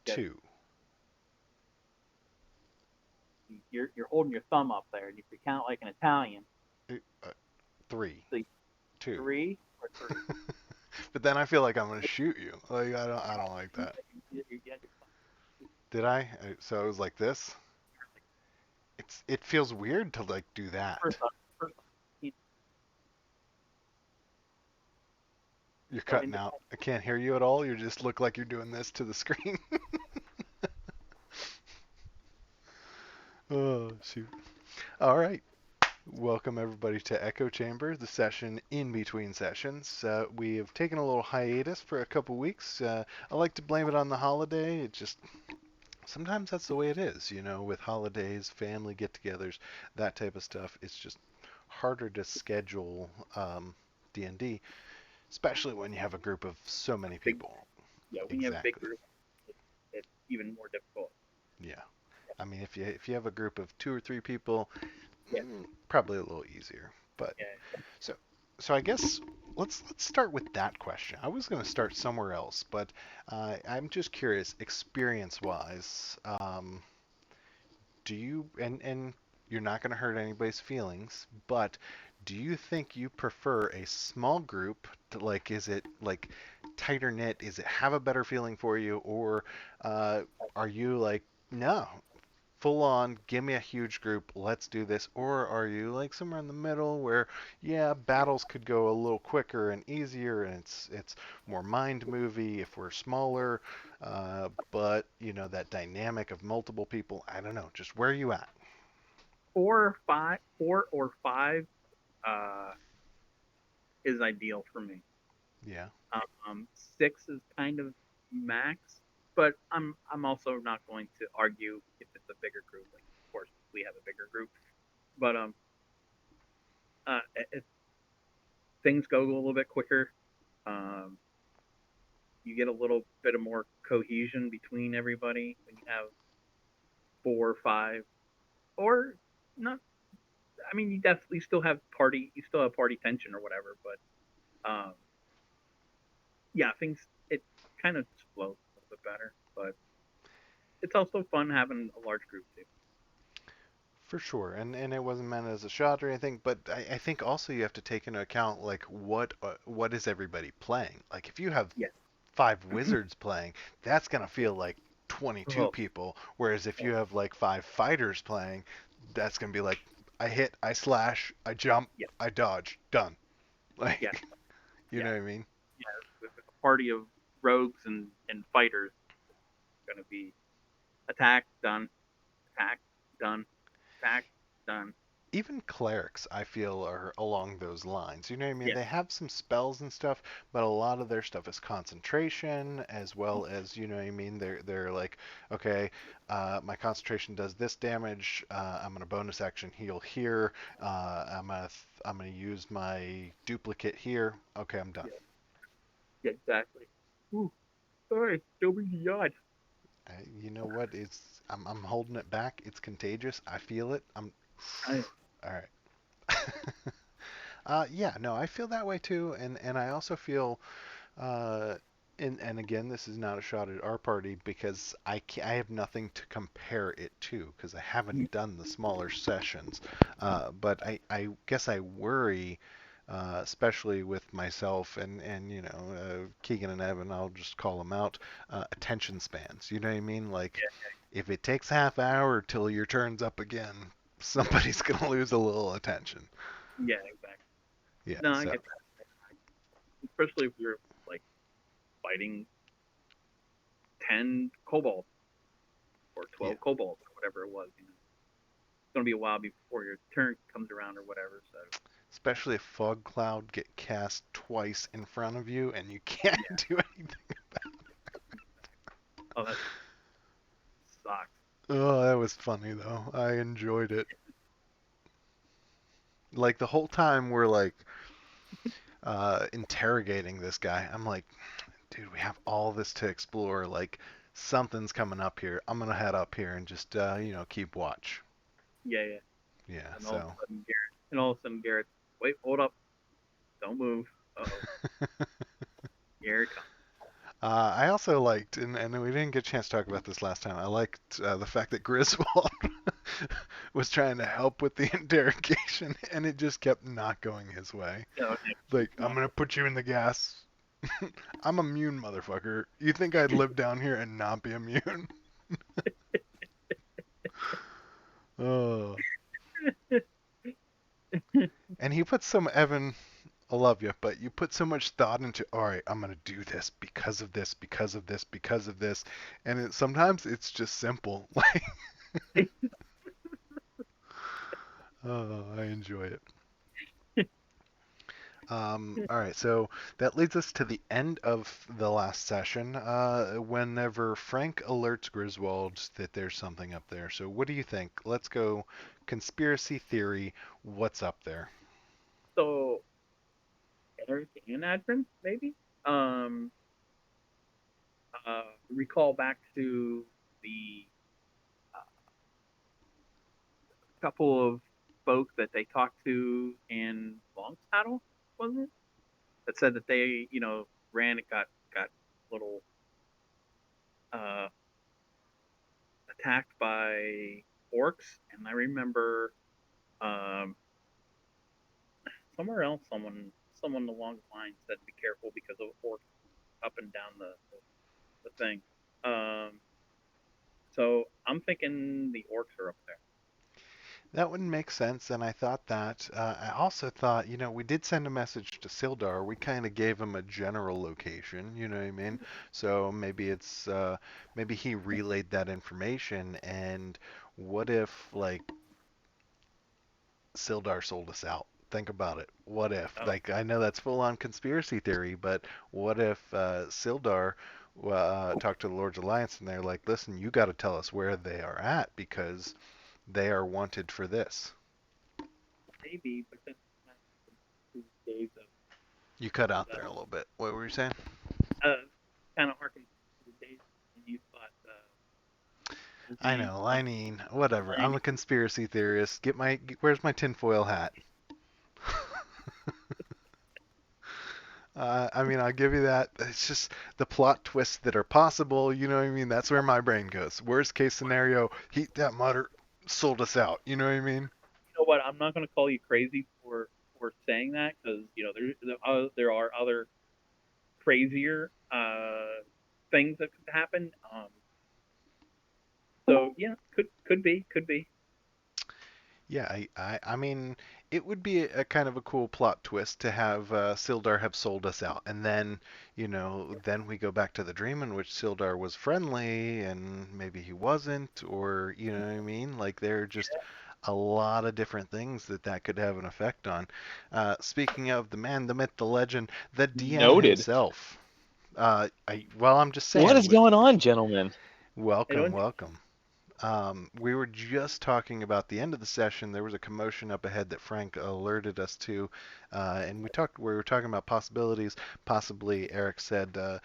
Yes. 2. You're holding your thumb up there, and if you count like an Italian, Uh, 3. the 2. 3 or 3. But then I feel like I'm gonna shoot you. Like I don't like that. You Did I? So it was like this. It feels weird to like do that. first off, first off, you You're go cutting into out. I can't hear you at all. You just look like you're doing this to the screen. Oh shoot. All right. Welcome everybody to Echo Chamber, the session in between sessions. We have taken a little hiatus for a couple weeks. I like to blame it on the holiday. It just sometimes that's the way it is, with holidays, family get-togethers, that type of stuff. It's just harder to schedule D&D, especially when you have a group of so many big, people. yeah, when you have a big Exactly. group, it's even more difficult. Yeah. I mean, if you have a group of 2 or 3 people, Yeah, probably a little easier. But yeah. so so I guess let's start with that question. I was going to start somewhere else, but I'm just curious, experience-wise, do you and you're not going to hurt anybody's feelings, but do you think you prefer a small group to like is it like tighter knit? Is it have a better feeling for you, or uh, are you like no, full on, give me a huge group, let's do this? Or are you like somewhere in the middle where, yeah, battles could go a little quicker and easier, and it's more mind movie if we're smaller, but that dynamic of multiple people, I don't know, just where are you at? 4 or 5 uh, is ideal for me. Yeah, 6 is kind of max, but I'm also not going to argue if it's a bigger group. Like, of course, we have a bigger group, but if things go a little bit quicker, um, you get a little bit of more cohesion between everybody when you have 4 or 5, or not. I mean, you definitely you still have party tension or whatever, but yeah, things it kind of flows a little bit better. But it's also fun having a large group too. for sure. And it wasn't meant as a shot or anything, but I think also you have to take into account like what is everybody playing? Like if you have Yes. 5 wizards playing, that's gonna feel like 22 Oh, people. Whereas if oh, you have like 5 fighters playing, that's gonna be like I hit, I slash, I jump, yes, I dodge, done. yes, Like, you yeah, know what I mean? yeah. With a party of rogues and fighters, going to be attack done, attack done, attack done. Even clerics, I feel, are along those lines. You know what I mean? Yeah. They have some spells and stuff, but a lot of their stuff is concentration as well as, you know what I mean? They're like, okay, my concentration does this damage. I'm gonna bonus action heal here. I'm gonna use my duplicate here. Okay, I'm done. Yeah, yeah, exactly. Ooh, sorry, still be yacht. You know what? I'm holding it back. It's contagious. I feel it. I, All right. Yeah, no, I feel that way too, and I also feel, uh, and again, this is not a shot at our party because I have nothing to compare it to because I haven't done the smaller sessions, but I guess I worry, especially with myself and Keegan and Evan, I'll just call them out, attention spans. You know what I mean? Like, if it takes half hour till your turn's up again, somebody's gonna lose a little attention. yeah, exactly. Yeah, No, I so. get that. Especially if you're like fighting 10 kobolds or Yeah, 12 kobolds or whatever it was. It's gonna be a while before your turn comes around or whatever. So especially if fog cloud get cast twice in front of you and you can't yeah. do anything. Oh, that sucks. Oh, that was funny though. I enjoyed it. Like the whole time we're like interrogating this guy. I'm like, dude, we have all this to explore. Like something's coming up here. I'm gonna head up here and just keep watch. Yeah, yeah. Yeah. And all of a So sudden, Garrett, wait, hold up, don't move. Uh oh, here it comes. I also liked, and we didn't get a chance to talk about this last time. I liked the fact that Griswold was trying to help with the interrogation, and it just kept not going his way. Yeah, Like, I'm not gonna put you in the gas. I'm immune, motherfucker. You think I'd live down here and not be immune? Oh. And he put some Evan. I love you, but you put so much thought into. All right, I'm gonna do this because of this, because of this, because of this, and sometimes it's just simple. Like, oh, I enjoy it. All right, so that leads us to the end of the last session. Whenever Frank alerts Griswold that there's something up there. So, what do you think? Let's go conspiracy theory. What's up there? so Eric and Advent, maybe. Um, Recall back to the couple of folk that they talked to in Long's Paddle, wasn't it? That said that they, ran it got a little uh, attacked by orcs, and I remember um, somewhere else, someone along the line said be careful because of orcs up and down the thing. Um, so I'm thinking the orcs are up there. That wouldn't make sense, and I thought that. I also thought, we did send a message to Sildar. We kind of gave him a general location, you know what I mean? So maybe he relayed that information, and what if, like, Sildar sold us out? Think about it. What if? Oh, Like, I know that's full on conspiracy theory, but what if Sildar talked to the Lord's Alliance and they're like, listen, you got to tell us where they are at because they are wanted for this. maybe, but then 2 days of You cut out there a that little bit. What were you saying? kind of harkens to the days when you thought his I name know. I mean, whatever. I'm Lenny. a conspiracy theorist. Where's my tinfoil hat? I mean, I'll give you that. It's just the plot twists that are possible. You know what I mean? That's where my brain goes. Worst case scenario, heat that mutter, sold us out. You know what I mean? You know what? I'm not going to call you crazy for saying that because there are other crazier things that could happen. So yeah, could be. Yeah, I mean, it would be a kind of a cool plot twist to have Sildar have sold us out, and then, then we go back to the dream in which Sildar was friendly, and maybe he wasn't, or you know what I mean? Like there are just a lot of different things that could have an effect on. Speaking of the man, the myth, the legend, the DM Noted. himself. Well, I'm just What saying, is going on, gentlemen? I welcome, don't. welcome. We were just talking about the end of the session. There was a commotion up ahead that Frank alerted us to, and We were talking about possibilities. Possibly, Eric said the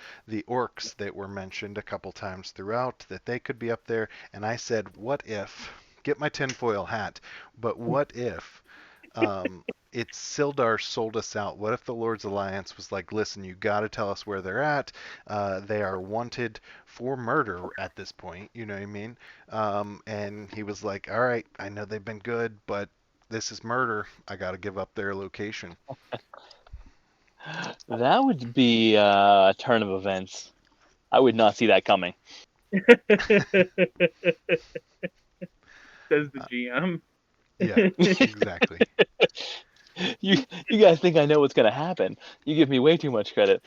orcs that were mentioned a couple times throughout that they could be up there, and I said, "What if?" Get my tinfoil hat. But what if it's Sildar sold us out? What if the Lord's Alliance was like, listen, you got to tell us where they're at. They are wanted for murder at this point. You know what I mean? And he was like, all right, I know they've been good, but this is murder. I got to give up their location. That would be a turn of events. I would not see that coming. Says the GM. Yeah, exactly. You guys think I know what's going to happen. You give me way too much credit.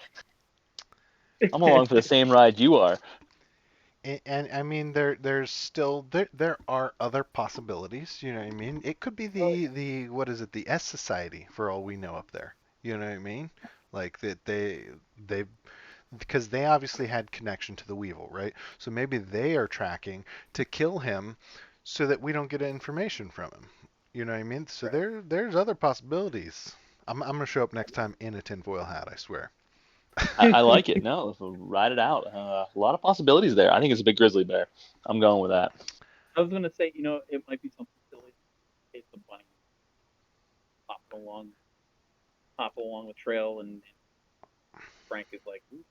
I'm along for the same ride you are. And I mean, there are other possibilities. You know what I mean? It could be the what is it? The S Society for all we know up there. You know what I mean? Like that they because they obviously had connection to the Weevil, right? So maybe they are tracking to kill him so that we don't get information from him. You know what I mean? So Right. there's other possibilities. I'm gonna show up next time in a tinfoil hat, I swear. I like it. No, ride it out. A lot of possibilities there. I think it's a big grizzly bear. I'm going with that. I was gonna say, it might be something silly. It's a bunny hopping along, hop along the trail, and Frank is like, "Ooh,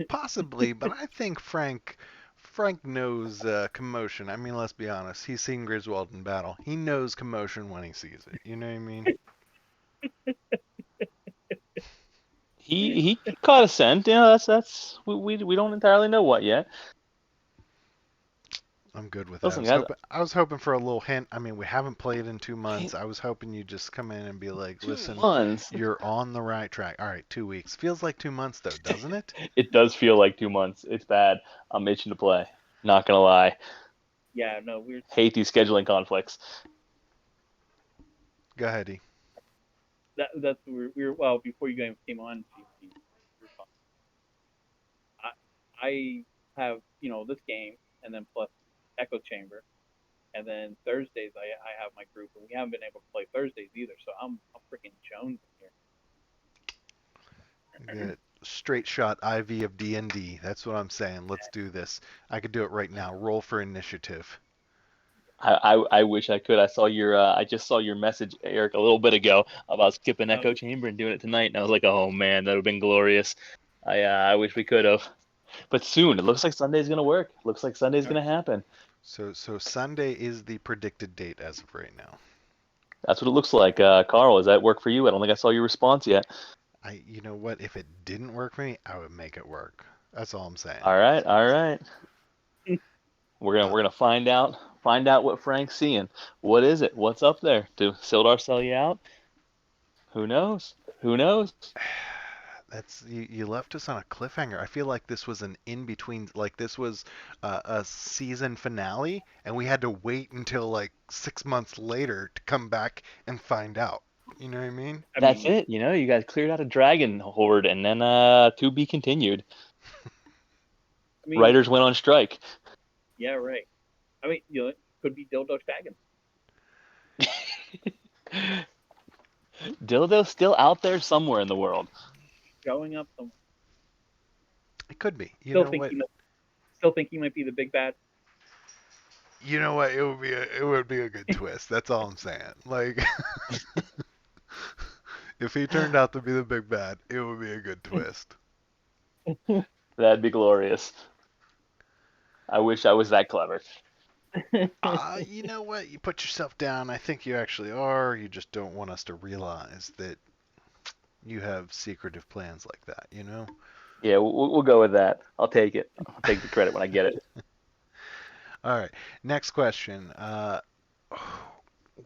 Possibly, but I think Frank knows commotion. I mean, let's be honest. He's seen Griswold in battle. He knows commotion when he sees it. You know what I mean? He caught a scent. You know, that's we don't entirely know what yet. I'm good with that. Listen, guys, I was hoping for a little hint. I mean, we haven't played in 2 months. I was hoping you'd just come in and be like, two "Listen, months. you're on the right track." All right, 2 weeks. Feels like 2 months though, doesn't it? It does feel like 2 months. It's bad. I'm itching to play. Not gonna lie. Yeah, no, we're Hate these scheduling conflicts. Go ahead, E. that's we were well before you guys came on. GP, we were talking. I have this game, and then plus Echo Chamber, and then Thursdays I have my group, and we haven't been able to play Thursdays either. So I'm freaking jonesing here. Good. Straight shot IV of D&D. That's what I'm saying. Let's do this. I could do it right now. Roll for initiative. I wish I could. I just saw your message, Eric, a little bit ago about skipping Uh, Echo Chamber and doing it tonight, and I was like, oh man, that would have been glorious. I wish we could have, but soon. It looks like Sunday's gonna work. Looks like Sunday's gonna happen. So Sunday is the predicted date as of right now. That's what it looks like. Carl, does that work for you? I don't think I saw your response yet. You know what? If it didn't work for me, I would make it work. That's all I'm saying. All right, all right. Uh, We're gonna find out what Frank's seeing. What is it? What's up there? Do Sildar sell you out? Who knows? Who knows? that's you left us on a cliffhanger. I feel like this was an in between, like this was a season finale, and we had to wait until like 6 months later to come back and find out. You know what I mean? I That's mean, it. You know, you guys cleared out a dragon horde, and then to be continued. I mean, Writers went on strike. yeah, right. I mean, it could be Dildo Shaggin Dildo's still out there somewhere in the world. showing up somewhere. It could be. You Still know think what? he might, still think he might be the big bad. You know what? It would be a good twist. That's all I'm saying. Like, if he turned out to be the big bad, it would be a good twist. That'd be glorious. I wish I was that clever. You know what? You put yourself down. I think you actually are. You just don't want us to realize that you have secretive plans like that, you know? Yeah, we'll go with that. I'll take it. I'll take the credit when I get it. All right. Next question.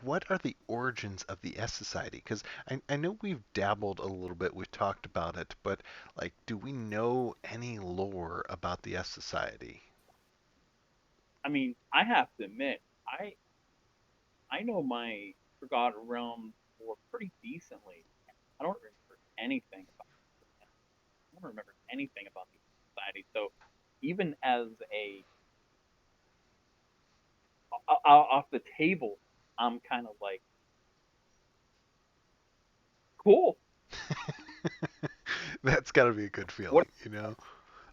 What are the origins of the S Society? Because I know we've dabbled a little bit, we've talked about it, but like, do we know any lore about the S Society? I mean, I have to admit, I know my Forgotten Realm lore pretty decently. I don't remember anything about. I don't remember anything about the society. So even as a off the table, I'm kind of like, cool. That's got to be a good What? feeling, you know?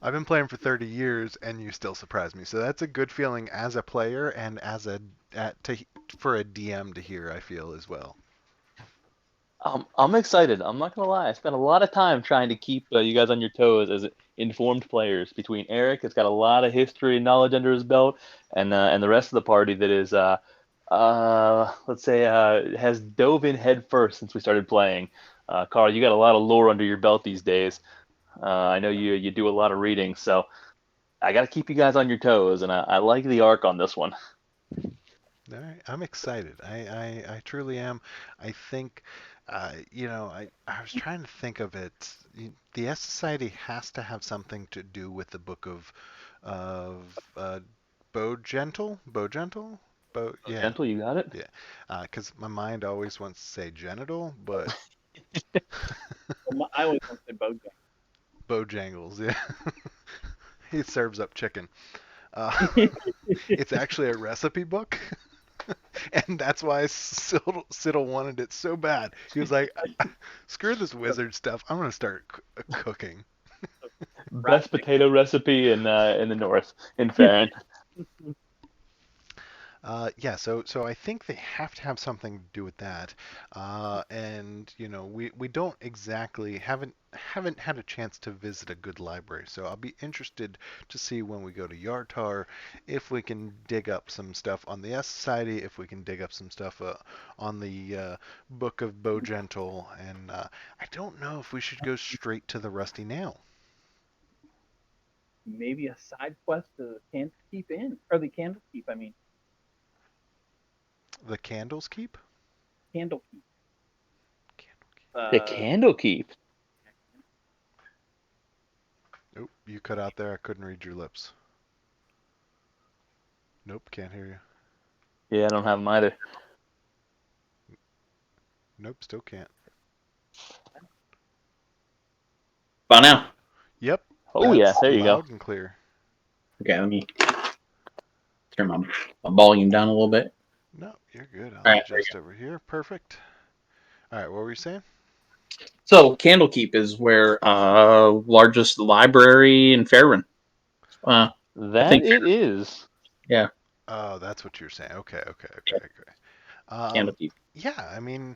I've been playing for 30 years and you still surprise me. So that's a good feeling as a player and as a for a DM to hear, I feel as well. I'm excited. I'm not gonna lie. I spent a lot of time trying to keep you guys on your toes as informed players. Between Eric, has got a lot of history and knowledge under his belt, and the rest of the party that is let's say has dove in head first since we started playing. Carl, you got a lot of lore under your belt these days. I know you do a lot of reading, so I got to keep you guys on your toes, and I like the arc on this one. All right, I'm excited. I truly am. I think, I was trying to think of it. The S Society has to have something to do with the book of Bo Gentle, So yeah, gentle, you got it. yeah. Because my mind always wants to say genital, but Well, I always want to say Bojack. Bojangles, yeah. He serves up chicken. Uh, it's actually a recipe book. And that's why Siddle wanted it so bad. He was like, "Screw this wizard stuff. I'm gonna start cooking." Best potato recipe in the north in Farron. Yeah, so I think they have to have something to do with that, and we don't exactly haven't had a chance to visit a good library. So I'll be interested to see when we go to Yartar if we can dig up some stuff on the S Society, if we can dig up some stuff on the Book of Bogentle, and I don't know if we should go straight to the Rusty Nail. Maybe a side quest to the Candlekeep Inn, or the Candlekeep. I mean, The Candles Keep? Candlekeep. The Uh, Candlekeep. Oh, you cut out there. I couldn't read your lips. Nope, can't hear you. Yeah, I don't have them either. Nope, still can't. About now. Yep, Oh yeah, that's there you go. loud and clear. Okay, let me turn my volume down a little bit. No, you're good. All I'll right, there you adjust over here. Perfect. All right, what were you saying? So Candlekeep is where largest library in Fairburn. I That think it is. yeah, Oh, that's what you're saying. Okay. Um, Candlekeep. yeah, I mean,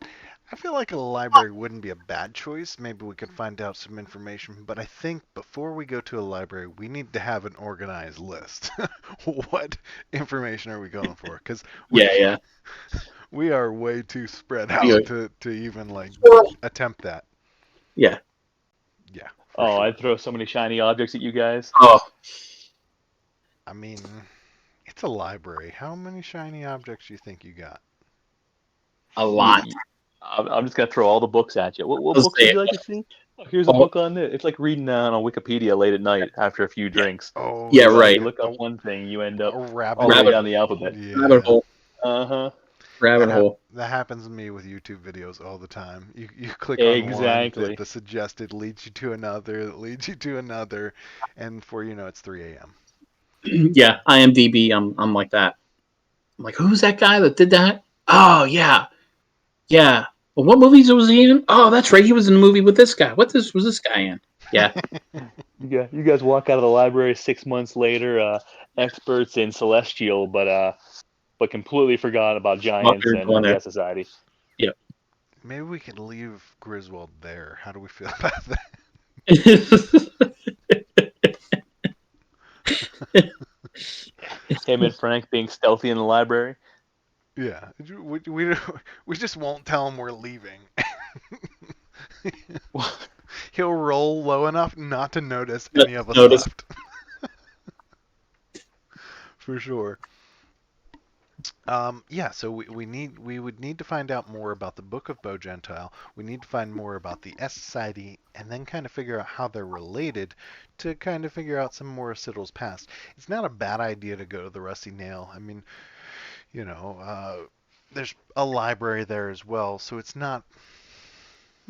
I feel like a library wouldn't be a bad choice. Maybe we could find out some information, but I think before we go to a library, we need to have an organized list. What information are we going for? Because we Yeah, yeah. we are way too spread Yeah. out to even like attempt that. Yeah. Yeah, for Oh, sure. I'd throw so many shiny objects at you guys. Oh, I mean, it's a library. How many shiny objects do you think you got? a You, lot. you, I'm just gonna throw all the books at you. What I'll books would say you like to see? Oh, here's a oh, book on it. It's like reading on Wikipedia late at night after a few yeah, drinks. Oh yeah, You right. look up one thing, you end a up all rabbit the way Rabbit down hole. the alphabet. rabbit Yeah, hole. Uh huh. Rabbit hole. that happens to me with YouTube videos all the time. You click on one, Exactly. the suggested leads you to another, that leads you to another, and before you know it's 3 a.m. Yeah, IMDb. I'm like that. I'm like, who's that guy that did that? Oh yeah, yeah. Well, what movies was he in? Oh, that's right. He was in a movie with this guy. What this was this guy in? Yeah. You guys walk out of the library 6 months later, experts in celestial, but completely forgot about Oh, giants you're going and the there. S Society. Yeah. Maybe we could leave Griswold there. How do we feel about that? Him and Frank being stealthy in the library. Yeah, we just won't tell him we're leaving. He'll roll low enough not to notice any of us Notice. left. For sure. Yeah, so we would need to find out more about the Book of Bo Gentile. We need to find more about the S Society, and then kind of figure out how they're related to kind of figure out some more of Siddle's past. It's not a bad idea to go to the Rusty Nail. I mean, you know, there's a library there as well, so it's not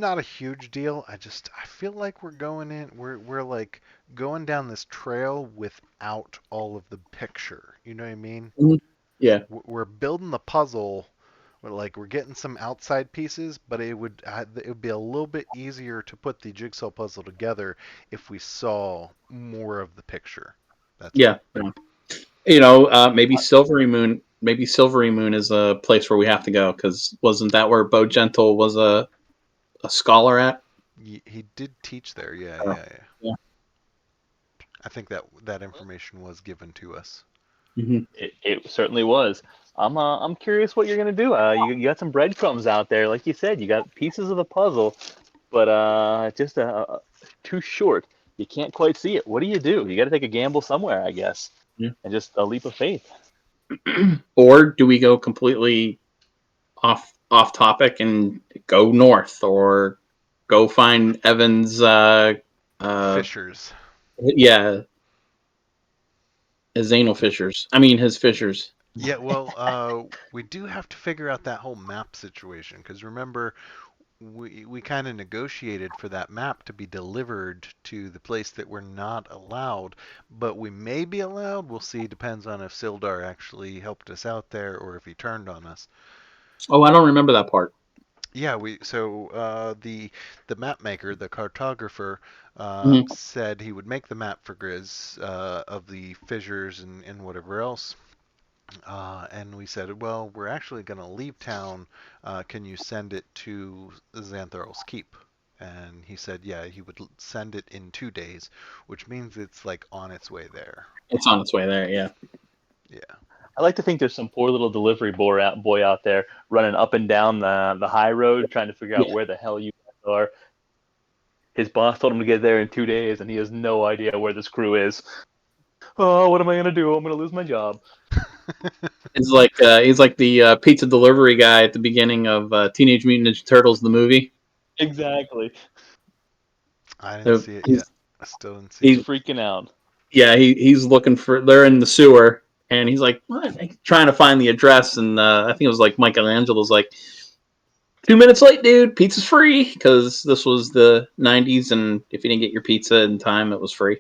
a huge deal. I feel like we're like going down this trail without all of the picture. You know what I mean? Mhm. Yeah. We're building the puzzle. We're getting some outside pieces, but it would be a little bit easier to put the jigsaw puzzle together if we saw more of the picture. That's Yeah. all. Maybe Silvery Moon. Maybe Silvery Moon is a place where we have to go because wasn't that where Bo Gentle was a scholar at? He did teach there. Yeah, Oh, yeah, yeah. yeah. I think that information was given to us. Hmm. It certainly was. I'm curious what you're gonna do. You got some breadcrumbs out there, like you said. You got pieces of the puzzle, but just too short. You can't quite see it. What do? You got to take a gamble somewhere, I guess, Yeah. and just a leap of faith. Or do we go completely off topic and go north, or go find Evan's? Uh, Fishers. yeah, his anal fissures. I mean, his fissures. Yeah, well, we do have to figure out that whole map situation because remember, we kind of negotiated for that map to be delivered to the place that we're not allowed, but we may be allowed. We'll see. Depends on if Sildar actually helped us out there or if he turned on us. Oh, I don't remember that part. Yeah, the map maker, the cartographer, Hmm. said he would make the map for Grizz of the fissures and whatever else. And we said, well, we're actually going to leave town. Can you send it to Xantharl's Keep? And he said, yeah, he would send it in 2 days, which means it's like on its way there. It's on its way there. Yeah. Yeah. I like to think there's some poor little delivery boy out there running up and down the high road trying to figure out Yeah. where the hell you guys are. His boss told him to get there in 2 days, and he has no idea where this crew is. Oh, what am I gonna do? I'm gonna lose my job. He's like the pizza delivery guy at the beginning of Teenage Mutant Ninja Turtles, the movie. Exactly. I didn't So see it yet. I still didn't see He's it. freaking out. he's looking for. They're in the sewer, and he's like, what? Trying to find the address, and I think it was like Michelangelo's like, 2 minutes late, dude. Pizza's free because this was the '90s, and if you didn't get your pizza in time, it was free.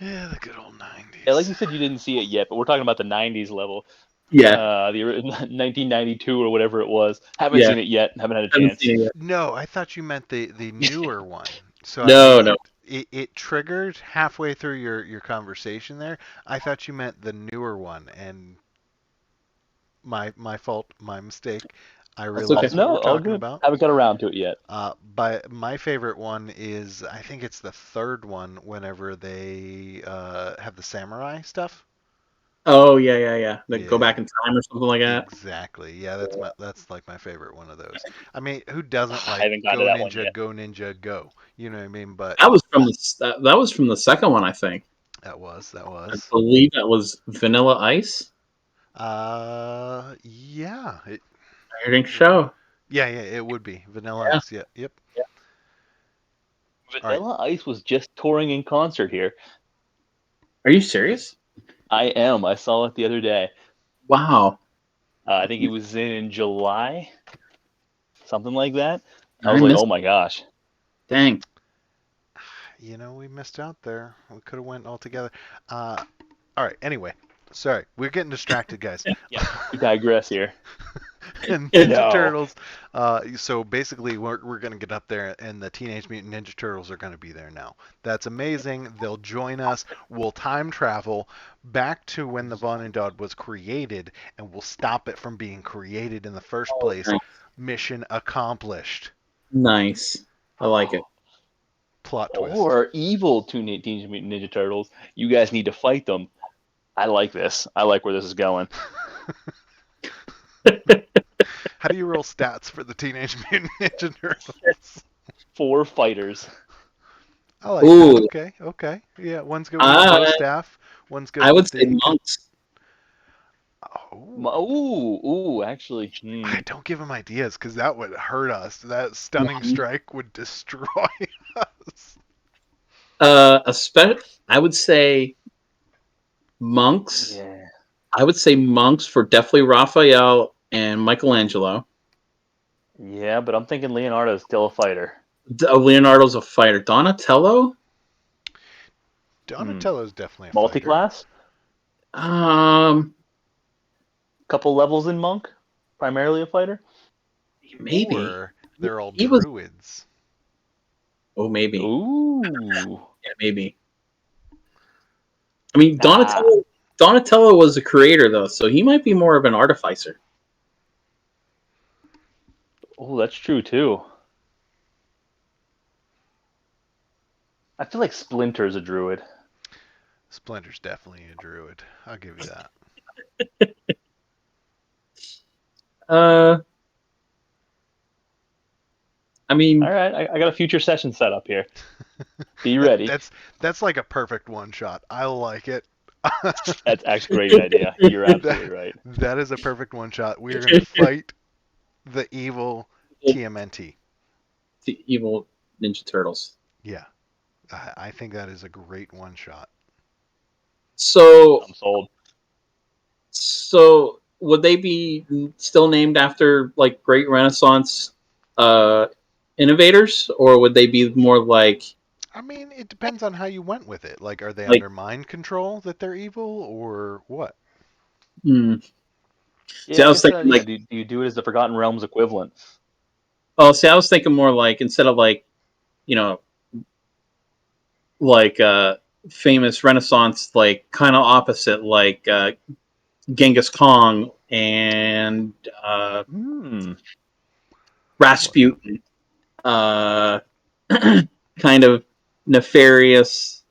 Yeah, the good old 90s. Yeah, like you said, you didn't see it yet, but we're talking about the '90s level. Yeah, The 1992 or whatever it was. Haven't yeah. seen it yet. Haven't had a Haven't chance. seen it yet. No, I thought you meant the newer one. So No. it triggered halfway through your conversation there. I thought you meant the newer one, and my fault, my mistake. I That's realize okay. what No, we're all talking good. about. Haven't got around to it yet. But my favorite one is, I think it's the third one. Whenever they have the samurai stuff. Oh yeah. They go Yeah, back in time or something like that. exactly. Yeah, that's like my favorite one of those. I mean, who doesn't I like haven't gotten to that one yet. Go Ninja, Go? You know what I mean? But That was from the second one, I think. that I was. believe that was Vanilla Ice. Yeah, I think so. yeah, it would be Vanilla Yeah. Ice. Yeah, yep. Yeah. All right. Vanilla Ice was just touring in concert here. Are you serious? I am. I saw it the other day. Wow. I think he was in July, something like that. I I was like, missed. oh my gosh. Dang. You know, we missed out there. We could have went all together. All right. Anyway, sorry, we're getting distracted, guys. Yeah, we digress here. And Ninja No. Turtles. So basically, we're gonna get up there, and the Teenage Mutant Ninja Turtles are gonna be there now. That's amazing. They'll join us. We'll time travel back to when the Von and Dodd was created, and we'll stop it from being created in the first Oh, place. nice. Mission accomplished. Nice. I like it. Plot twist. Or evil Teenage Mutant Ninja Turtles. You guys need to fight them. I like this. I like where this is going. How do you roll stats for the Teenage Mutant Ninja Turtles? 4 fighters. I like Ooh. that. Okay. Yeah, one's good with the bow staff. One's good I would with say the. monks. Oh. Ooh, actually. Don't give him ideas, because that would hurt us. That stunning strike would destroy us. I would say monks. Yeah. I would say monks for definitely Raphael and Michelangelo. Yeah, but I'm thinking Leonardo is still a fighter. Leonardo's a fighter. Donatello? Donatello's definitely a fighter. Multi-class? Couple levels in monk? Primarily a fighter? Maybe. Or they're all He was- druids. Oh, maybe. Ooh. Yeah, maybe. I mean, Donatello was a creator, though, so he might be more of an artificer. Oh, that's true too. I feel like Splinter's a druid. Splinter's definitely a druid. I'll give you that. I mean, All right, I got a future session set up here. Be ready. That's like a perfect one shot. I like it. That's actually a great idea. You're absolutely right. That is a perfect one shot. We are going to fight the evil TMNT. the evil Ninja Turtles. Yeah. I think that is a great one shot. So I'm sold. So would they be still named after like great Renaissance innovators, or would they be more like? I mean, it depends on how you went with it. Like, are they Like- under mind control that they're evil, or what? Hmm. Yeah, See, I I was guess, thinking, like- do you do it as the Forgotten Realms equivalent? Oh, see, I was thinking more like instead of like, you know, like famous Renaissance, like kind of opposite, like Genghis Khan and Hmm. Rasputin, uh, kind of nefarious.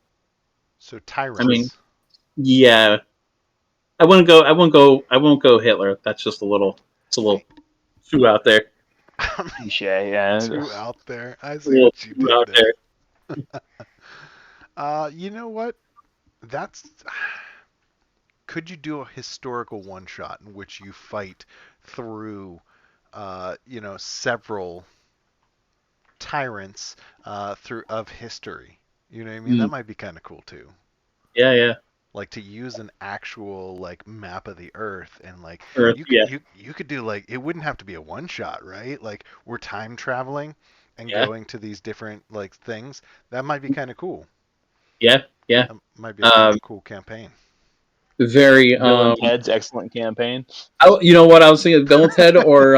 So I mean, tyrants. yeah, I wouldn't go. I won't go. I won't go Hitler. That's just a little. It's a little too out there. Cliche, yeah. Too out there. I A see little what you too did out there. there. You know what? That's could you do a historical one shot in which you fight through several tyrants through of history? You know what I mean? That Mm, might be kind of cool too. yeah, yeah. Like to use an actual like map of the earth and like Earth, you could yeah, you could do like it wouldn't have to be a one shot, right? Like we're time traveling and yeah, going to these different like things. That might be kind of cool. yeah, yeah. That might be a kind Um, of cool campaign. very. Bill and Ted's excellent campaign. You know what I was thinking? Bill and Ted or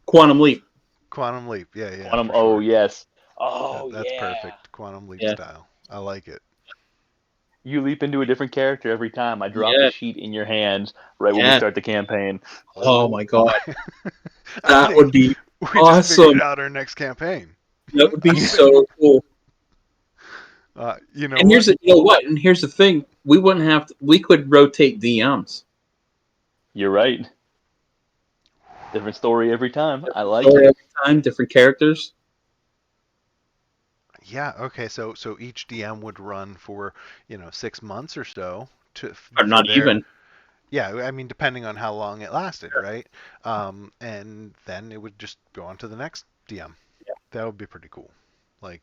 Quantum Leap. Quantum Leap. Yeah, yeah, Quantum. for Oh sure. yes. Oh That's yeah. perfect. Quantum Leap Yeah, style. I like it. You leap into a different character every time. I drop the yeah, sheet in your hands right when we yeah. start the campaign. Oh Oh my my. God, I that would think be we just figured awesome. out our next campaign. That would be so cool. You know And what? you know what? And here's the thing: we wouldn't have to. We could rotate DMs. You're right. Different story every time. I Different like story it. every time, different characters. Yeah, okay. So each DM would run for, 6 months or so Or for not their even. yeah, I mean depending on how long it lasted, right? And then it would just go on to the next DM. That would be pretty cool. Like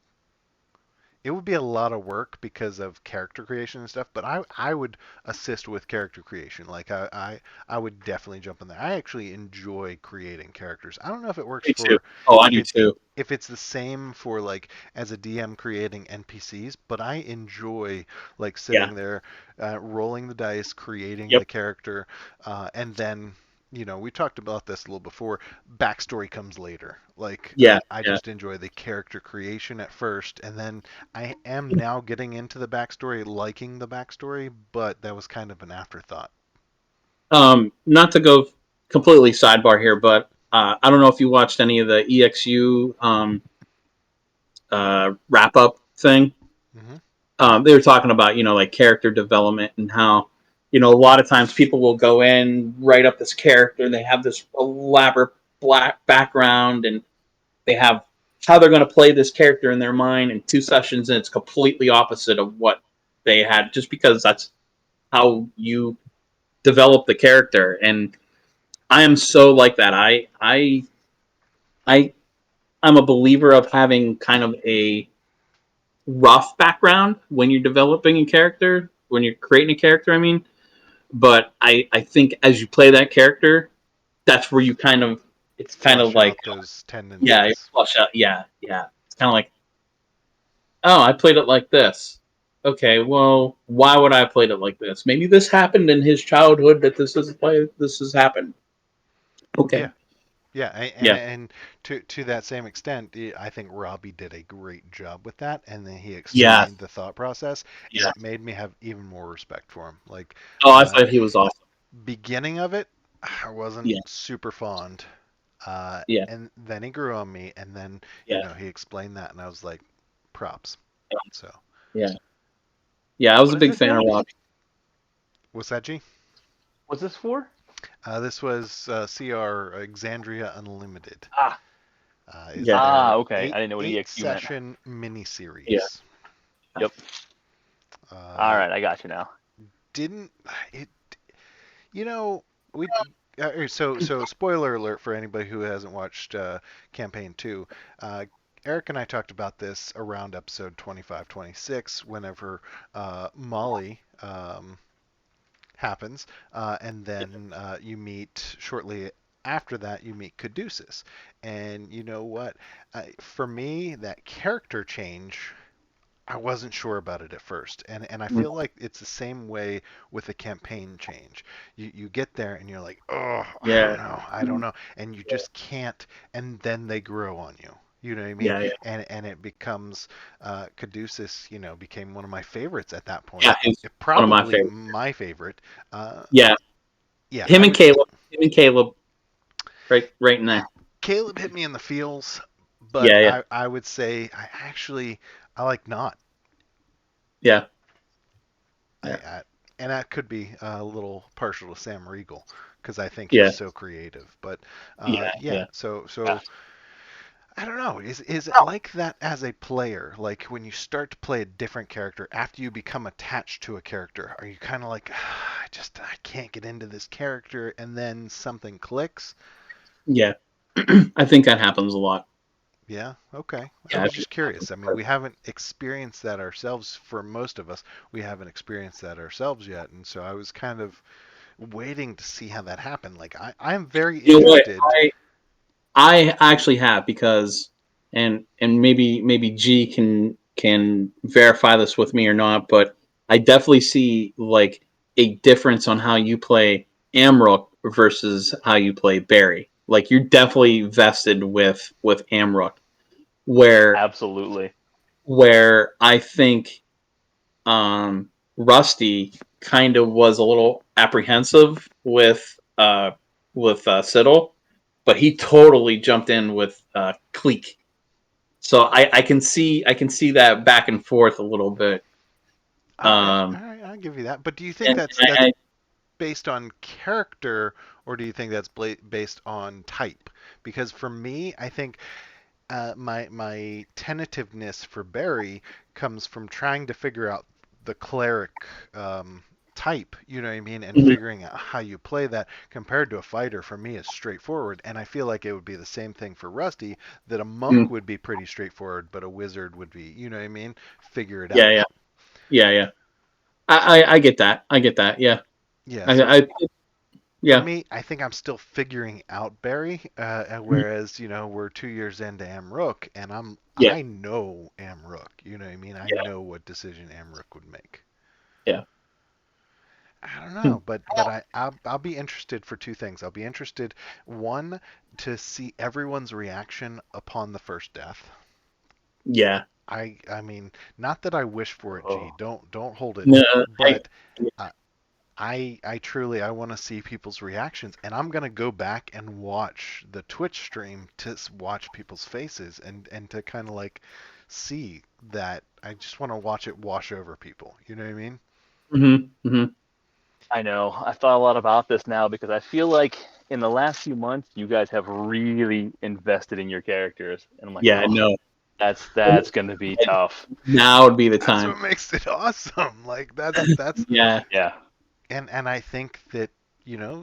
it would be a lot of work because of character creation and stuff, but I would assist with character creation. Like I would definitely jump in there. I actually enjoy creating characters. I don't know if it works Me too. for Oh, I if do it too. if it's the same for like as a DM creating NPCs, but I enjoy like Yeah. sitting there, rolling the dice, creating Yep. the character, and then we talked about this a little before. Backstory comes later. Like Yeah. I Yeah. just enjoy the character creation at first, and then I am now getting into the backstory, liking the backstory, but that was kind of an afterthought. Not to go completely sidebar here, but I don't know if you watched any of the EXU wrap up thing. Hmm. They were talking about like character development and how a lot of times people will go in, write up this character, and they have this elaborate black background, and they have how they're going to play this character in their mind in 2 sessions, and it's completely opposite of what they had, just because that's how you develop the character. And I am so like that. I I'm a believer of having kind of a rough background when you're developing a character, when you're creating a character. I mean, but I think as you play that character, that's where you kind of it's kind of Flush like out those yeah, you tendencies. flush out. Yeah, yeah. It's kind of like oh, I played it like this. Okay, well, why would I have played it like this? Maybe this happened in his childhood that this has happened. Okay, Yeah, yeah, yeah, and to that same extent, I think Robbie did a great job with that, and then he yeah, explained the thought process, and yeah. it made me have even more respect for him. Like, Oh, I uh, thought he was awesome. beginning of it, I wasn't Yeah, super fond, yeah, and then he grew on me, and then yeah, he explained that, and I was like, props. So, yeah, yeah. I was a What is big this fan of now? Robbie. what's that, G? What's this for? This was CR Exandria Unlimited. Ah, Is Yeah, ah, their okay. I eight didn't know what eight EXU meant. session yeah. miniseries. Yep. All Uh, right, I got you now. didn't it? You know, we. So spoiler alert for anybody who hasn't watched campaign 2. Uh, Eric and I talked about this around episode 25, 26, whenever Molly happens, and then you meet shortly after that you meet Caduceus, and you know what? For me, that character change. I wasn't sure about it at first, and I Mm, feel like it's the same way with a campaign change. You get there and you're like, oh, yeah, I don't know, and you yeah, just can't, and then they grow on you. You know what I mean? Yeah, yeah, And it becomes Caduceus, became one of my favorites at that yeah. point. He's one of my Probably favorites. my favorite. Uh, Yeah, yeah, him I and would. Caleb. Him and Caleb, right in there. Caleb hit me in the feels, but Yeah, yeah, I would say I like not. yeah, I, yeah, I and that could be a little partial to Sam Riegel because I think he's yeah, so creative. But yeah, yeah, yeah. so I don't know. Is it like that as a player? Like when you start to play a different character after you become attached to a character, are you kind of like, I can't get into this character, and then something clicks? Yeah. I think that happens a lot. Yeah, okay. I Yeah, I was think just it happens curious. I mean, quite we haven't experienced that ourselves for most of us. We haven't experienced that ourselves yet, and so I was kind of waiting to see how that happened. Like I'm very You know what? interested. I actually have because and maybe G can verify this with me or not, but I definitely see like a difference on how you play Amrook versus how you play Barry. Like you're definitely vested with Amrook, where Absolutely. I think Rusty kind of was a little apprehensive with Siddle, but he totally jumped in with Cleek. So I can see that back and forth a little bit. Okay, Um, all right, I'll give you that. But do you think and that's based on character, or do you think that's based on type? Because for me, I think my tentativeness for Barry comes from trying to figure out the cleric um, type, you know what I mean, and Mhm. figuring out how you play that compared to a fighter for me is straightforward. And I feel like it would be the same thing for Rusty, that a monk Mhm. would be pretty straightforward, but a wizard would be, you know what I mean, figure it Yeah, out. yeah, yeah, yeah. I get that. I get that. Yeah. Yeah, so I for yeah. me, I think I'm still figuring out Barry, Mhm. whereas we're 2 years into Amrook, and Yeah. I know Amrook. You know what I mean? I Yeah. know what decision Amrook would make. Yeah. I don't Hmm. know, but I'll be interested for two things. I'll be interested, one, to see everyone's reaction upon the first death. Yeah. I mean, not that I wish for it, G. Oh, Don't hold it, No, I but uh, I truly I want to see people's reactions, and I'm gonna go back and watch the Twitch stream to watch people's faces and to kind of like see that. I just want to watch it wash over people. You know what I mean? hmm hmm I know. I thought a lot about this now because I feel like in the last few months, you guys have really invested in your characters, and I'm like, Yeah, oh, no. that's gonna be tough. Now would be the That's time. what makes it awesome. Like that's Yeah. Yeah. and I think that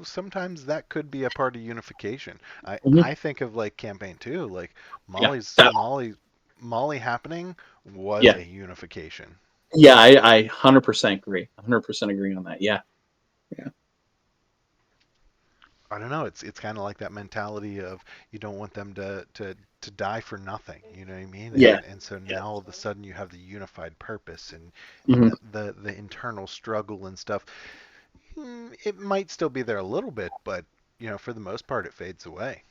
sometimes that could be a part of unification. I hmm I think of like campaign 2, like Yeah. Molly's That, Molly happening was yeah. a unification. Yeah, I 100% agree. 100% agree on that. Yeah. Yeah. I don't know. It's kind of like that mentality of you don't want them to die for nothing. You know what I mean? Yeah. And so Yeah. now all of a sudden you have the unified purpose and hmm the internal struggle and stuff. It might still be there a little bit, but for the most part, it fades away.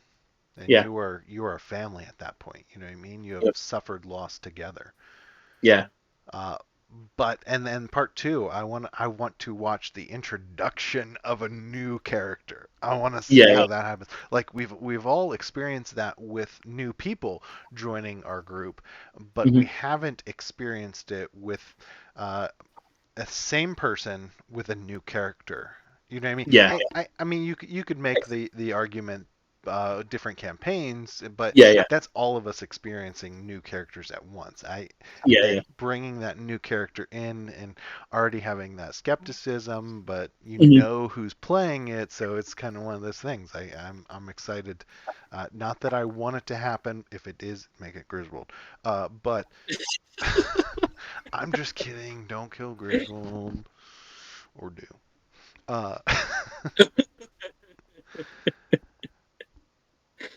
And Yeah. you are a family at that point. You know what I mean? You have Yep. suffered loss together. Yeah. Uh, but and then part two, I want to watch the introduction of a new character. I want to Yeah. see Yeah. how that happens. Like we've all experienced that with new people joining our group, but we hmm haven't experienced it with uh, a same person with a new character. You know what I mean? Yeah. I mean you could make the argument different campaigns, but Yeah. Yeah. that's all of us experiencing new characters at once. Yeah. That Yeah. bringing that new character in and already having that skepticism, but you hmm know who's playing it, so it's kind of one of those things. I'm excited. Not that I want it to happen. If it is, make it Griswold. But I'm just kidding. Don't kill Griswold or do. Uh,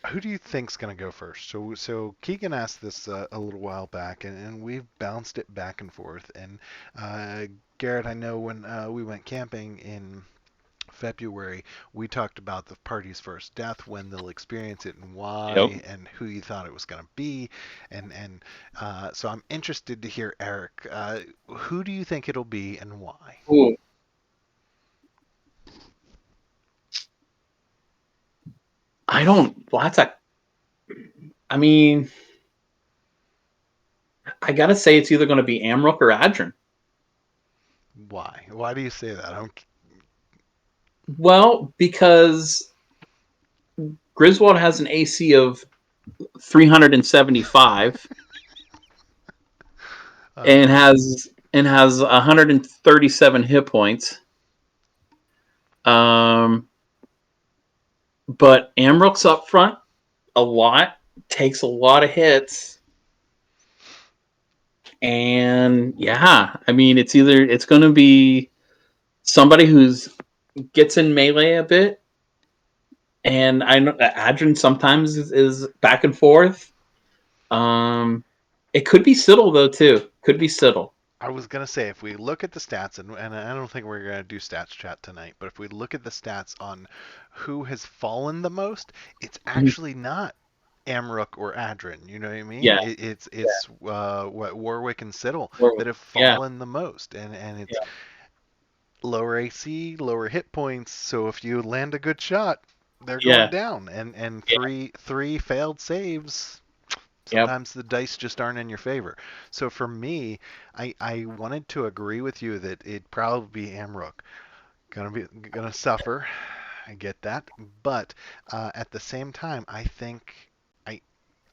who do you think's gonna go first? So Keegan asked this a little while back, and we've bounced it back and forth. And uh, Garrett, I know when we went camping in February, we talked about the party's first death, when they'll experience it and Yep. why, and who you thought it was going to be, and so I'm interested to hear, Eric, who do you think it'll be and why? Ooh, I don't. Well, I mean, I gotta say it's either going to be Amrook or Adrin. Why? Why do you say that? I don't. Well, because Griswold has an AC of 375 and Uh, has 137 hit points. But Amrook's up front a lot, takes a lot of hits, and yeah, I mean it's going to be somebody who's gets in melee a bit, and I know Adrian sometimes is back and forth. It could be Siddle though too. Could be Siddle. I was gonna say, if we look at the stats, and I don't think we're gonna do stats chat tonight, but if we look at the stats on who has fallen the most, it's Mhm. actually not Amrook or Adrin. You know what I mean? Yeah, It's what Warwick and Siddle yeah, that have yeah, fallen the most, and it's yeah, lower AC, lower hit points. So if you land a good shot, they're going yeah, down, and yeah, three failed saves. yep, Sometimes the dice just aren't in your favor. So for me, I wanted to agree with you that it'd probably be Amrook. Gonna suffer. I get that, but at the same time, I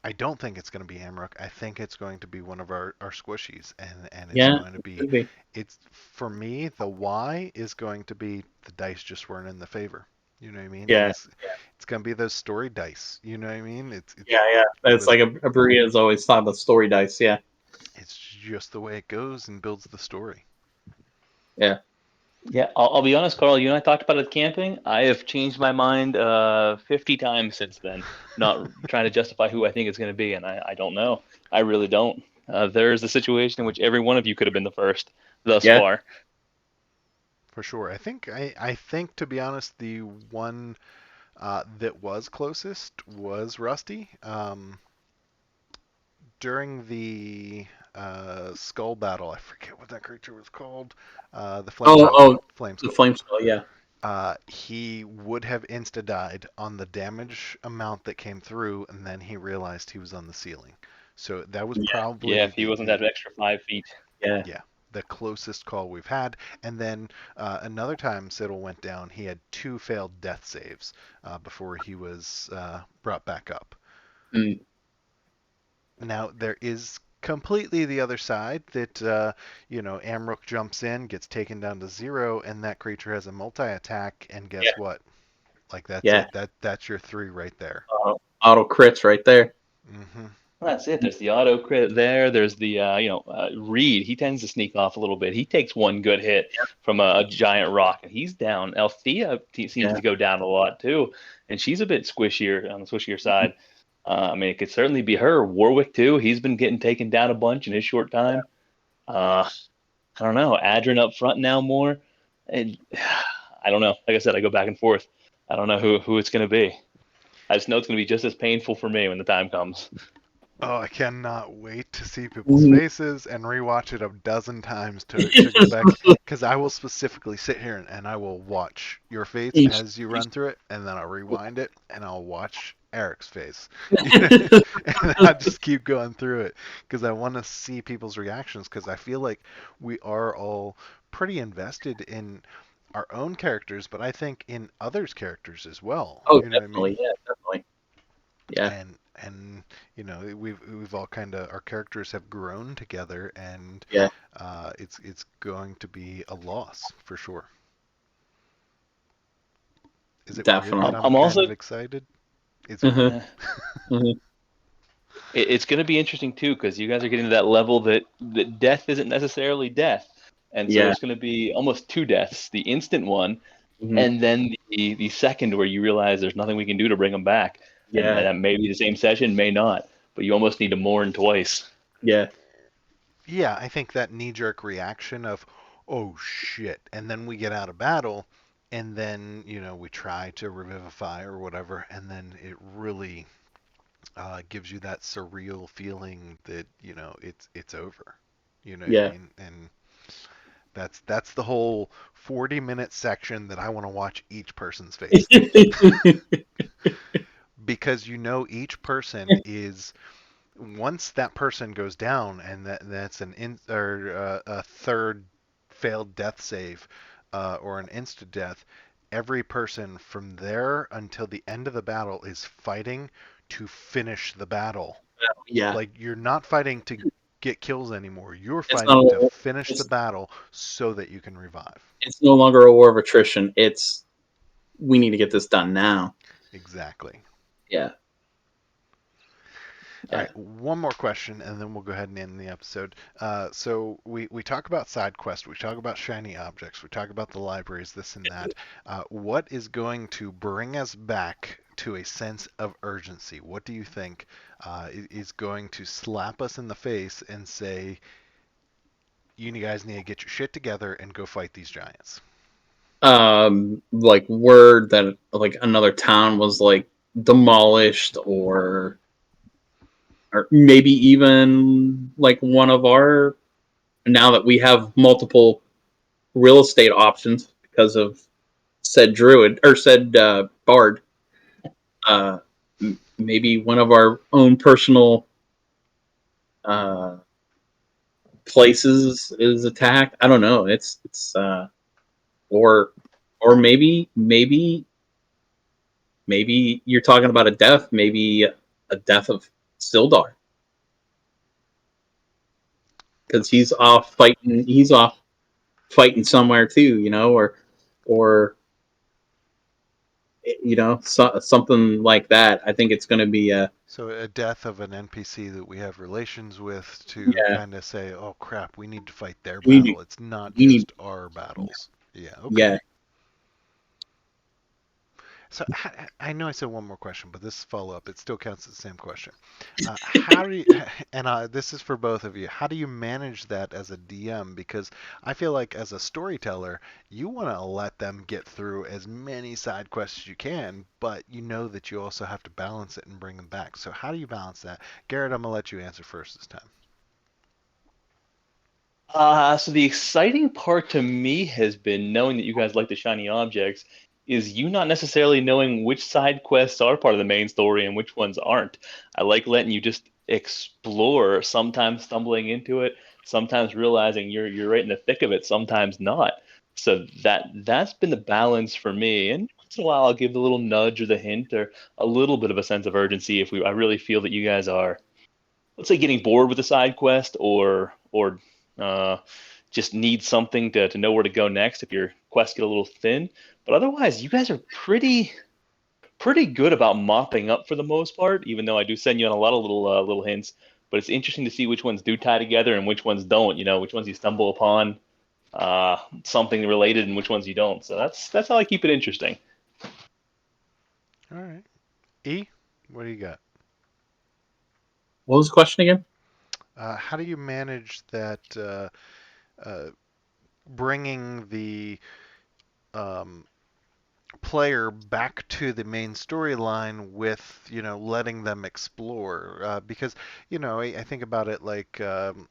I don't think it's going to be Amrook. I think it's going to be one of our squishies, and it's yeah. going to be Could be. it's for me, the why is going to be the dice just weren't in the favor. You know what I mean? Yeah, It's going to be those story dice. You know what I mean? yeah, yeah. It's With like a Berea has always thought about story dice. Yeah, it's just the way it goes and builds the story. yeah, Yeah, I'll be honest, Carl. You and I talked about it camping. I have changed my mind 50 times since then. Not trying to justify who I think it's going to be, and I don't know. I really don't. There's a situation in which every one of you could have been the first thus yeah, far. For sure. I think to be honest, the one that was closest was Rusty. During the skull battle, I forget what that creature was called. The flame Oh, skull. oh, Flame the skull. flame spell. Yeah, He would have insta died on the damage amount that came through, and then he realized he was on the ceiling. So that was yeah, Yeah, probably if he wasn't that extra 5 feet. yeah, yeah, the closest call we've had. And then another time Siddle went down, he had two failed death saves before he was brought back up. mm, Now there is completely the other side that Amrook jumps in, gets taken down to zero, and that creature has a multi attack, and yeah, guess what? Like that's yeah. it. That's your three right there. Auto crits right there. Hmm. Well, that's it. There's the auto crit there. There's the Reed. He tends to sneak off a little bit. He takes one good hit from a giant rock, and he's down. Althea seems Yeah, to go down a lot too, and she's a bit squishier on the squishier side. I mean, it could certainly be her. Warwick too. He's been getting taken down a bunch in his short time. Uh, I don't know. Adrian up front now more, and I don't know. Like I said, I go back and forth. I don't know who it's going to be. I just know it's going to be just as painful for me when the time comes. Oh, I cannot wait to see people's Mhm. faces and rewatch it a dozen times to go back, because I will specifically sit here and I will watch your face Each- as you each- run through it, and then I'll rewind it and I'll watch Eric's face. And I'll just keep going through it because I want to see people's reactions, because I feel like we are all pretty invested in our own characters, but I think in others' characters as well. oh, You know what I mean? definitely. Yeah, definitely. Yeah, And we've all kind of, our characters have grown together, and yeah, it's going to be a loss for sure. Is it weird that definitely. I'm I'm kind also of excited? It's Uh-huh, weird. uh, uh-huh. it's going to be interesting too because you guys are getting to that level that death isn't necessarily death, and so Yeah, there's going to be almost two deaths: the instant one, mhm, and then the second where you realize there's nothing we can do to bring them back, and yeah, that may be the same session, may not, but you almost need to mourn twice. yeah, Yeah, I think that knee-jerk reaction of, oh shit, and then we get out of battle, and then we try to revivify or whatever, and then it really gives you that surreal feeling that it's over. You know what I Yeah. mean? And that's the whole 40-minute section that I want to watch each person's face, because each person is, once that person goes down, and that's a third failed death save, or an insta death, every person from there until the end of the battle is fighting to finish the battle. Yeah. Like, you're not fighting to get kills anymore. You're It's not. fighting to finish the It's, battle so that you can revive. it's no longer a war of attrition. It's we need to get this done now. Exactly. Yeah. All Yeah. right, one more question, and then we'll go ahead and end the episode. So we talk about side quests, we talk about shiny objects, we talk about the libraries, this and that. What is going to bring us back to a sense of urgency? What do you think is going to slap us in the face and say, you guys need to get your shit together and go fight these giants? Like word that like another town was like demolished, or maybe even like one of our, now that we have multiple real estate options because of said druid or said bard, uh, maybe one of our own personal uh, places is attacked. I don't know. Or or maybe you're talking about a death. Maybe a death of Sildar because he's That's off fighting. He's off fighting somewhere too. Or something like that. I think it's going to be a So a death of an NPC that we have relations with, to yeah. kind of say, oh crap, we need to fight their We need battle. It's not we need just our battles. Yeah, okay. yeah. So I know I said one more question, but this is follow up. It still counts as the same question. How do you, and this is for both of you, how do you manage that as a DM? Because I feel like as a storyteller, you want to let them get through as many side quests as you can, but you know that you also have to balance it and bring them back. So how do you balance that? Garrett, I'm going to let you answer first this time. So the exciting part to me has been knowing that you guys like the shiny objects, is you not necessarily knowing which side quests are part of the main story and which ones aren't. I like letting you just explore, sometimes stumbling into it, sometimes realizing you're right in the thick of it, sometimes not. So that's been the balance for me. And once in a while I'll give the little nudge or the hint or a little bit of a sense of urgency if I really feel that you guys are, let's say, getting bored with the side quest, or uh, just need something to know where to go next if your quests get a little thin. But otherwise, you guys are pretty good about mopping up for the most part. Even though I do send you on a lot of little hints, but it's interesting to see which ones do tie together and which ones don't. Which ones you stumble upon something related and which ones you don't. So that's how I keep it interesting. All right. E, what do you got? What was the question again? How do you manage that, uh, bringing the um, player back to the main storyline with letting them explore, because I think about it like,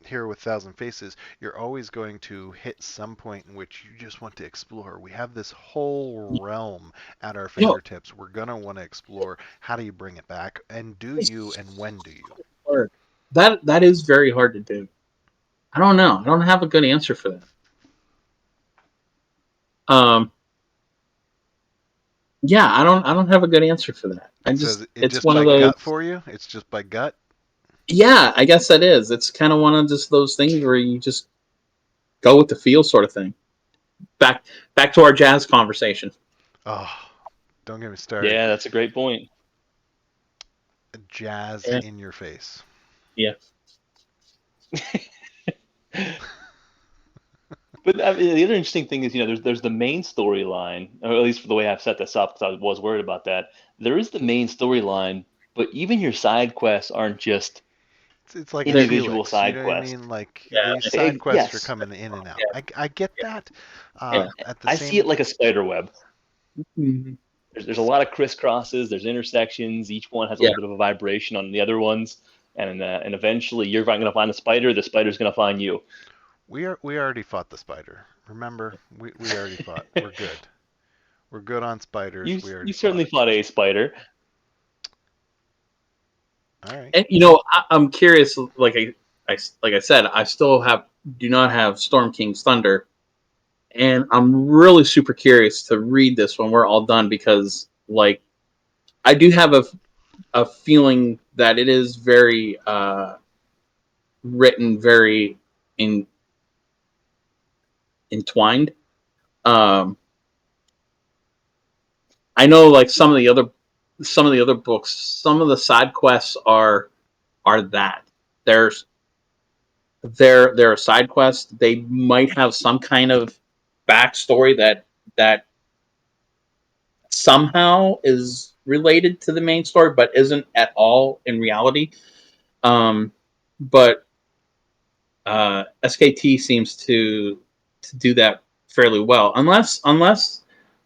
here with Thousand Faces, you're always going to hit some point in which you just want to explore. We have this whole realm at our You know, fingertips. We're going to want to explore. How do you bring it back, and do you, and when do you? hard. That is very hard to do. I don't know. I don't have a good answer for that. Um, yeah, I don't have a good answer for that. So is it It's just one of by those. gut for you? It's just by gut? Yeah, I guess that is. It's kind of one of just those things where you just go with the feel, sort of thing. Back back to our jazz conversation. Oh, don't get me started. Yeah, that's a great point. Jazz Yeah, in your face. yeah. But I mean, the other interesting thing is, there's the main storyline, or at least for the way I've set this up, because I was worried about that. There is the main storyline, but even your side quests aren't just It's like a They're, individual Felix, you side know what I quests. mean? Like, these yeah, side quests are Yes, coming in and out. yeah, I get yeah, that. yeah. At the I see it same, like a spider web. Mhm. There's a lot of crisscrosses. There's intersections. Each one has a Yeah. little bit of a vibration on the other ones, and eventually you're going to find the spider. The spider's going to find you. We already fought the spider. Remember? We already fought. We're good. We're good on spiders. You We already you fought. certainly fought a spider. All right. And I'm curious. Like I said, I still do not have Storm King's Thunder, and I'm really super curious to read this when we're all done because like I do have a feeling that it is very written very in entwined. Um, I know like some of the other books, some of the side quests are that there's they're a side quest. They might have some kind of backstory that somehow is related to the main story, but isn't at all in reality. Um, but SKT seems to do that fairly well, unless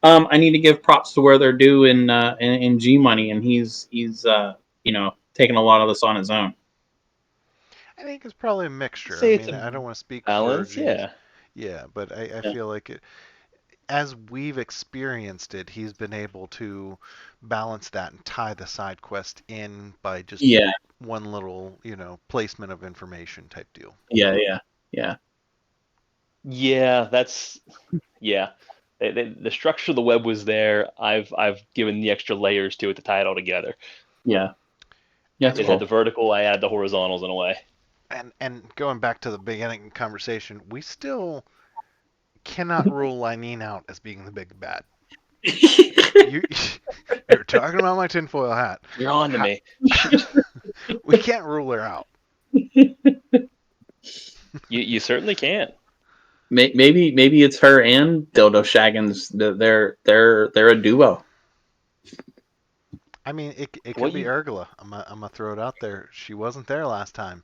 I need to give props to where they're due in G Money, and he's taking a lot of this on his own. I think it's probably a I'd mixture. I say it's mean, a I don't want to speak for balance. G's. Yeah. Yeah, but I Yeah, feel like as we've experienced it, he's been able to balance that and tie the side quest in by just yeah, one little, placement of information type deal. yeah, yeah, Yeah, yeah. The structure of the web was there. I've given the extra layers to it to tie it all together. yeah. Yeah, I it's It had mean, the cool. vertical. I added the horizontals in a way. and going back to the beginning conversation, we still cannot rule Lynene out as being the big bad. You you're talking about my tinfoil hat. You're on to How, me. we can't rule her out. You certainly can. Maybe it's her and Dildo Shaggins. They're a duo. I mean, it could What be you Urgla. I'm gonna throw it out there. She wasn't there last time.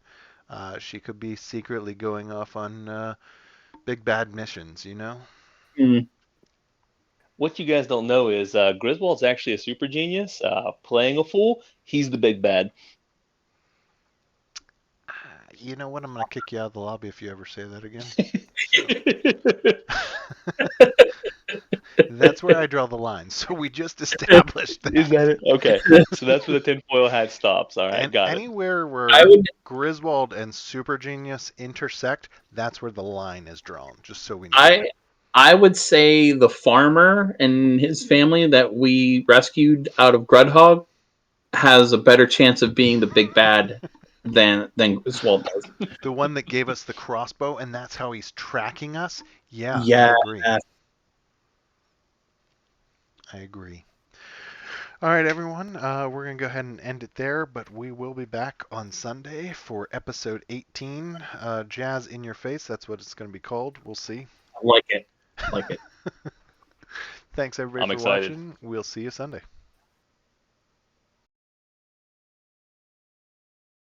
She could be secretly going off on big bad missions. Mm. what you guys don't know is Griswold's actually a super genius. Playing a fool, he's the big bad. You know what? I'm gonna kick you out of the lobby if you ever say that again. That's where I draw the line. So we just established Is that. that it? Okay. So that's where the tinfoil hat stops. All right, And got it. anywhere I where would Griswold and Super Genius intersect, that's where the line is drawn. Just so we know. I would say the farmer and his family that we rescued out of Grudhog has a better chance of being the big bad than Griswold does. The one that gave us the crossbow, and that's how he's tracking us. Yeah, I Yeah, agree. I agree. All right, everyone. We're going to go ahead and end it there, but we will be back on Sunday for episode 18. Jazz in Your Face. That's what it's going to be called. We'll see. I like it. I like it. Thanks, everybody, I'm for excited. watching. We'll see you Sunday.